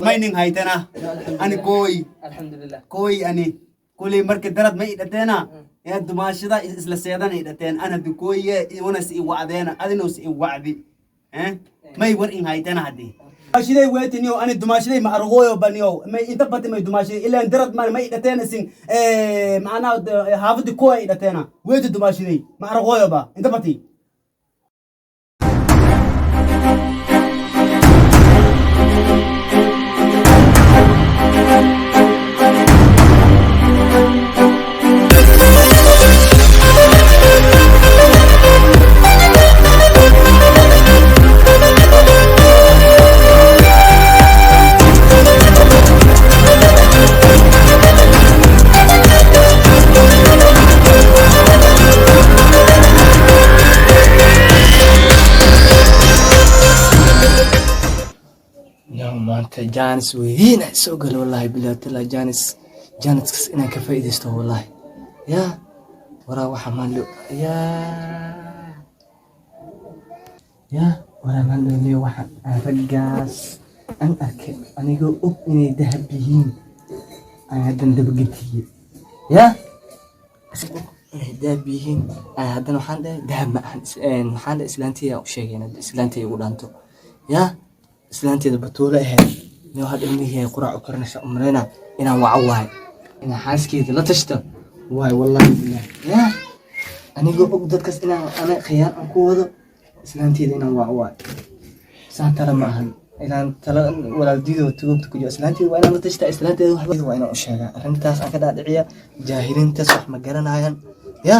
ما ينين هايتنا أنا كوي الحمد لله كوي أني كل مركز درد ما يدتنا يا دماشي ذا إسلا سيدنا يدتنا أنا بكوي وانا سي وعدنا أنا سي وعدي ما يور إن هايتنا هدي دماشي ويتنيو أنا دماشي ما أرغوي بنيو ما أنت بتي ما دماشي إلا درد ما يدتنا سين معنا حافظ كوي يدتنا ويت دماشي ما أرغوي با أنت بتي maanta jaanis weyn soo gal wallahi bilaatala jaanis ina ka faa'iideysto wallahi ya wara waxa maando ya wara maando leeyo waxa ragaas an arkay anigoo og inay dahab yihiin ayadan dabagetiye ya dahab yihiin ayadan waxaan dhahay dahab ma waxaan islaantiya u sheegayna islaantiya ugu dhaanto ya islaanteeda batuula ahayd inuu had ilmihii quraac u karnaysa umreena inaan waco waay inaan xaaskeeda la tashto waay wallahi billah ya anigoo og dadkaas inaan ana khiyaan aan ku wado islaanteeda inaan waco waay saan tala ma ahan inaan tala walaaldiido tugubta ku jiro islaanteeda waa inaan la tashtaa islaanteeda waxba waa inaan u sheegaa arrintaas aan ka dhaadhiciya jaahiliintaas wax ma garanayaan ya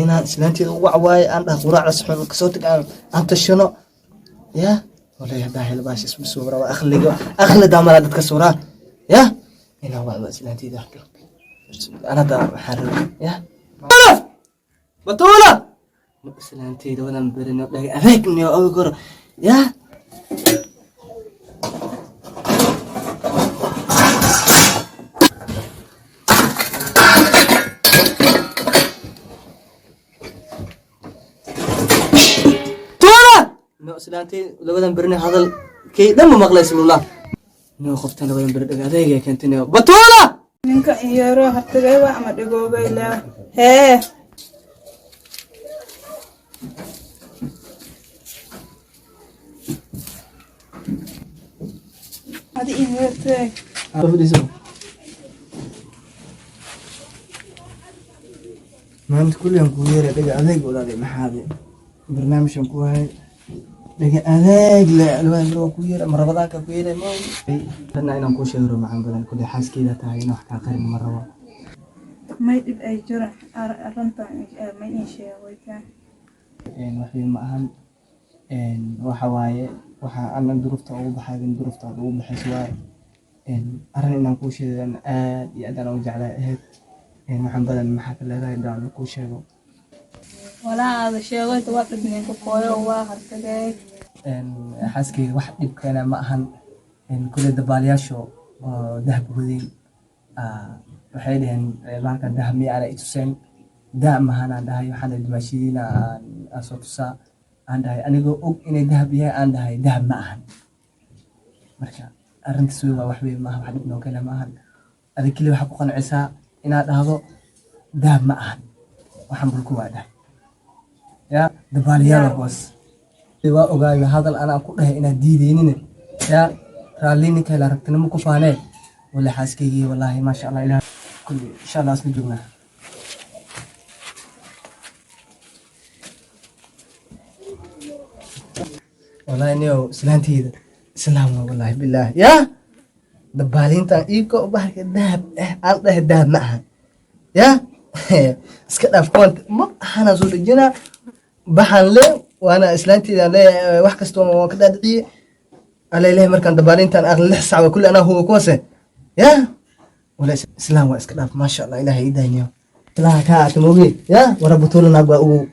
inaan islaanteeda u waco waay aan dhaha quraac la saxo kasoo tag aan tashano ya والله يا باهي باش اسم صورة أخلي دامر هذا كسورة يا هنا واحد سلانتي ذا أنا دا حرر يا بطولة سلانتي ذا ولا مبرنا أذكني أو كر يا سلانتي لو بدنا برني هذا كي دم مغلس الله نو خفتنا وين برد هذا كنتني بطولة ninka iyaro hartagay waa ama dhigoobay la hee hadi inwerte afdiso maanta kulliyan ku yeeray dhaga adeeg walaal maxaade barnaamijkan ku hay dhaga adeeg la alwaan loo ku yeeray marabada ka ku yeeray ma dana inaan ku sheego macaan badan kulli xaaskeeda tahay in wax ka qarin maraba may dib ay jira arrinta may in sheegaytaan waxay ma ahan waxa waaye waxa aan durufta ugu baxayn durufta ugu baxayso waaye arrin inaan ku sheego aad iyo aad aan u jeclahay ahayd waxaan badan maxaa ka leedahay daan ku sheego walaa sheegay waa dhibneen ku qooyo waa hartagay xaaskeyga wax dhib keena ma ahan kulli dabaaliyaasho dahab wadeen waxay dhaheen lacagta dahab mi aan itusen dahab mahana dhahay waxaan dhimashiina aan soo tusaa aan dhahay anigoo og inay dahab yahay aan dhahay dahab ma ahan marka arrintaas waa wax weyn ma aha wax dhib noo keena ma ahan adiga kaliya waxa ku qancisaa inaad dhahdo dahab ma ahan waxaan bulku waa dhahay ya dabaaliyaal boos waa ogaay hadal ana ku dhahay inaad diideenin ya raalini kala ragtana ku faanay wala xaaskeygi wallahi ma sha Allah ilaa kulli insha Allah isku joogna wallahi niyo islaanteeda islaam wallahi billaah ya dabaalinta iiko bahalka dahab aan dhahay dahab ma aha ya iska dhaaf koont ma ahana soo dhijina baxan le وانا اسلانتي عليه واحد كستو كذا دقيقه على ليه مركان دبالينتان اغلى ساعه كل انا هو كوسه يا ولا اسلام واسكلاف ما شاء الله الهي يداينيو لا كاتموغي يا وربطولنا ابو